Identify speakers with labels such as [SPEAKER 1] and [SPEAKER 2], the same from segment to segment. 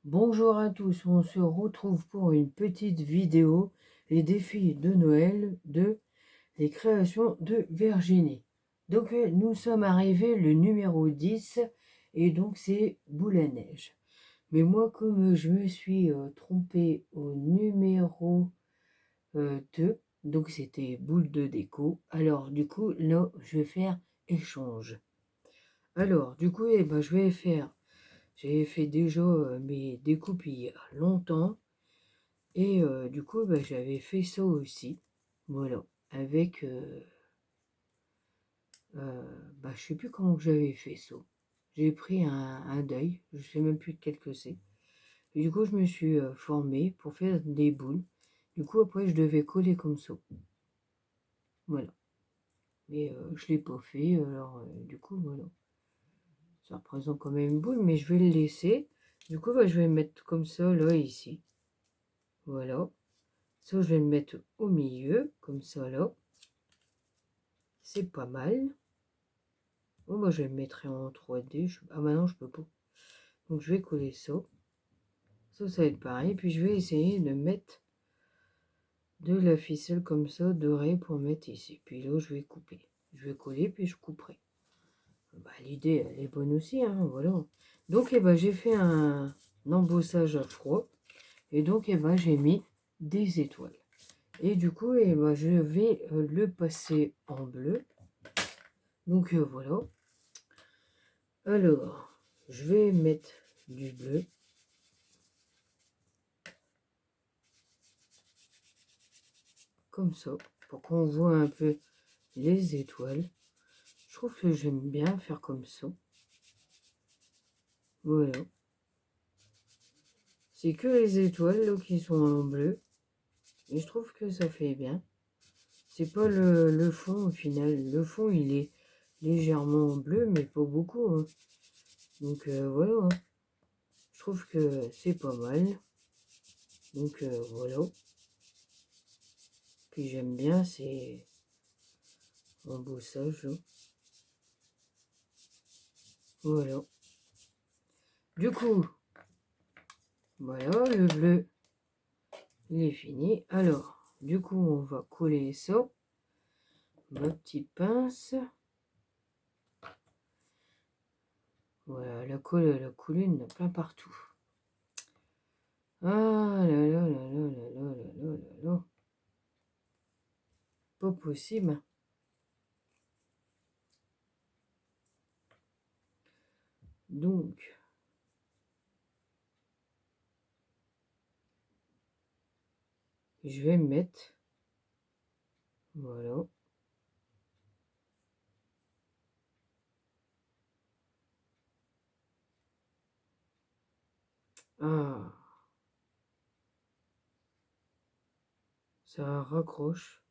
[SPEAKER 1] Bonjour à tous, on se retrouve pour une petite vidéo, les défis de Noël de les créations de Virginie. Donc nous sommes arrivés le numéro 10 et donc c'est boule à neige. Mais moi comme je me suis trompée au numéro 2, donc c'était boule de déco, alors du coup là je vais faire échange. Alors du coup je vais faire. J'ai fait déjà mes découpes il y a longtemps et du coup j'avais fait ça aussi. Voilà, avec je sais plus comment que j'avais fait ça. J'ai pris un deuil, je sais même plus de quel que c'est. Et du coup je me suis formée pour faire des boules. Du coup après je devais coller comme ça. Voilà. Mais je l'ai pas fait, alors du coup voilà. Ça représente quand même une boule, mais je vais le laisser. Du coup je vais le mettre comme ça là ici. Voilà. Ça, je vais le mettre au milieu, comme ça, là. C'est pas mal. Bon, moi, je vais le mettre en 3D. Ah, maintenant, je peux pas. Donc, je vais coller ça. Ça va être pareil. Puis, je vais essayer de mettre de la ficelle comme ça, dorée, pour mettre ici. Puis là, je vais couper. Je vais coller, puis je couperai. L'idée, elle est bonne aussi, hein, voilà. Donc, j'ai fait un embossage à froid. Et donc, j'ai mis des étoiles. Et du coup, je vais le passer en bleu. Donc voilà. Alors, je vais mettre du bleu. Comme ça. Pour qu'on voit un peu les étoiles. Je trouve que j'aime bien faire comme ça. Voilà. C'est que les étoiles là, qui sont en bleu. Et je trouve que ça fait bien. C'est pas le fond au final. Le fond, il est légèrement bleu, mais pas beaucoup, hein. Donc voilà. Hein. Je trouve que c'est pas mal. Donc voilà. Puis j'aime bien ces embossages là. Voilà. Du coup, voilà, le bleu, il est fini. Alors, du coup, on va coller ça. Ma petite pince. Voilà, la colle, elle a coulé, il y en a plein partout. Ah là là là là là là là là là là. Pas possible. Donc, je vais mettre. Voilà. Ah, ça raccroche.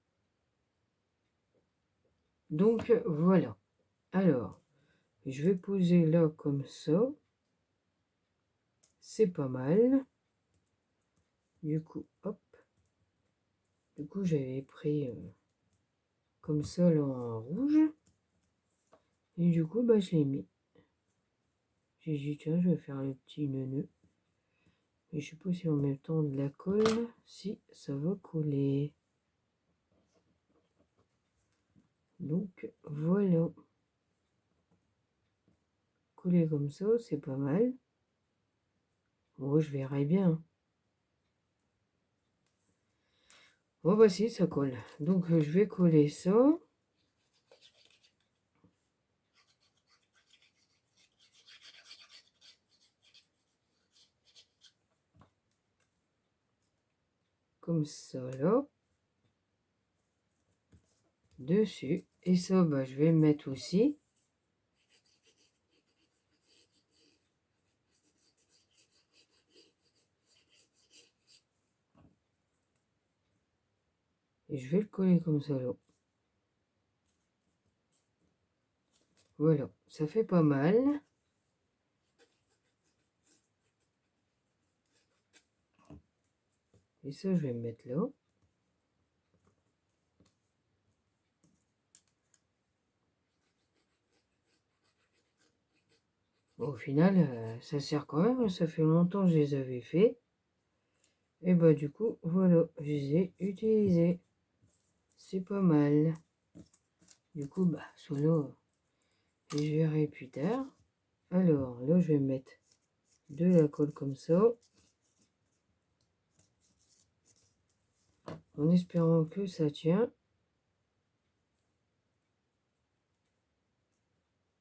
[SPEAKER 1] Donc, voilà. Alors, je vais poser là comme ça. C'est pas mal. Du coup, hop. Du coup, j'avais pris comme ça là en rouge. Et du coup, je l'ai mis. J'ai dit, tiens, je vais faire le petit nœud. Et je sais pas si en même temps de la colle, si ça va coller. Donc, voilà. Coller comme ça, c'est pas mal. Bon, je verrai bien. Bon, voici, ça colle. Donc, je vais coller ça. Comme ça, là. Dessus. Et ça, je vais le mettre aussi. Et je vais le coller comme ça, là. Voilà, ça fait pas mal. Et ça, je vais me mettre là. au final, ça sert quand même, ça fait longtemps que je les avais fait. Et bah du coup, voilà, je les ai utilisés. C'est pas mal. Du coup, bah, solo, je verrai plus tard. Alors, là, je vais mettre de la colle comme ça. En espérant que ça tient.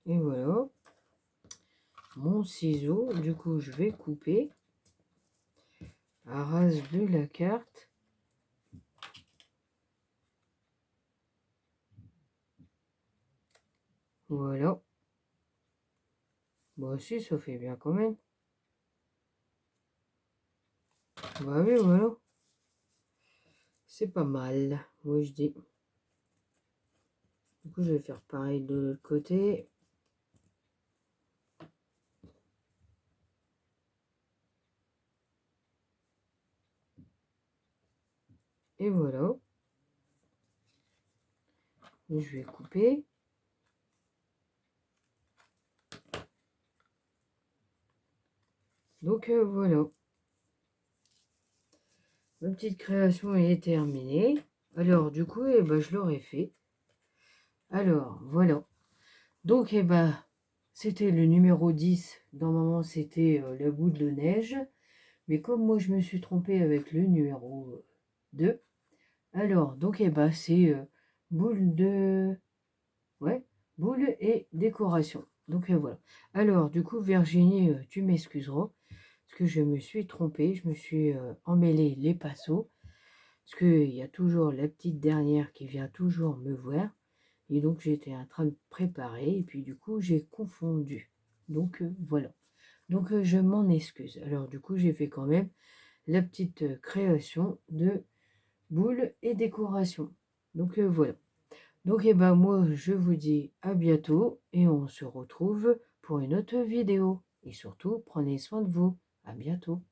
[SPEAKER 1] Et voilà. Mon ciseau, du coup, je vais couper à ras de la carte. Voilà. Bon, si, ça fait bien quand même. Bah oui, voilà. C'est pas mal, moi je dis. Du coup, je vais faire pareil de l'autre côté. Et voilà. Je vais couper. Donc voilà. Ma petite création est terminée. Alors du coup, eh ben, je l'aurais fait. Alors voilà. Donc c'était le numéro 10. Normalement, c'était la boule de neige. Mais comme moi, je me suis trompée avec le numéro 2. Alors, donc c'est boule de... Ouais, boule et décoration. Donc voilà. Alors, du coup, Virginie, tu m'excuseras. Parce que je me suis trompée. Je me suis emmêlé les pinceaux. Parce qu'il y a toujours la petite dernière qui vient toujours me voir. Et donc, j'étais en train de préparer. Et puis, du coup, j'ai confondu. Donc, voilà. Donc, je m'en excuse. Alors, du coup, j'ai fait quand même la petite création de boules et décoration. Donc, voilà. Donc, moi, je vous dis à bientôt. Et on se retrouve pour une autre vidéo. Et surtout, prenez soin de vous. À bientôt.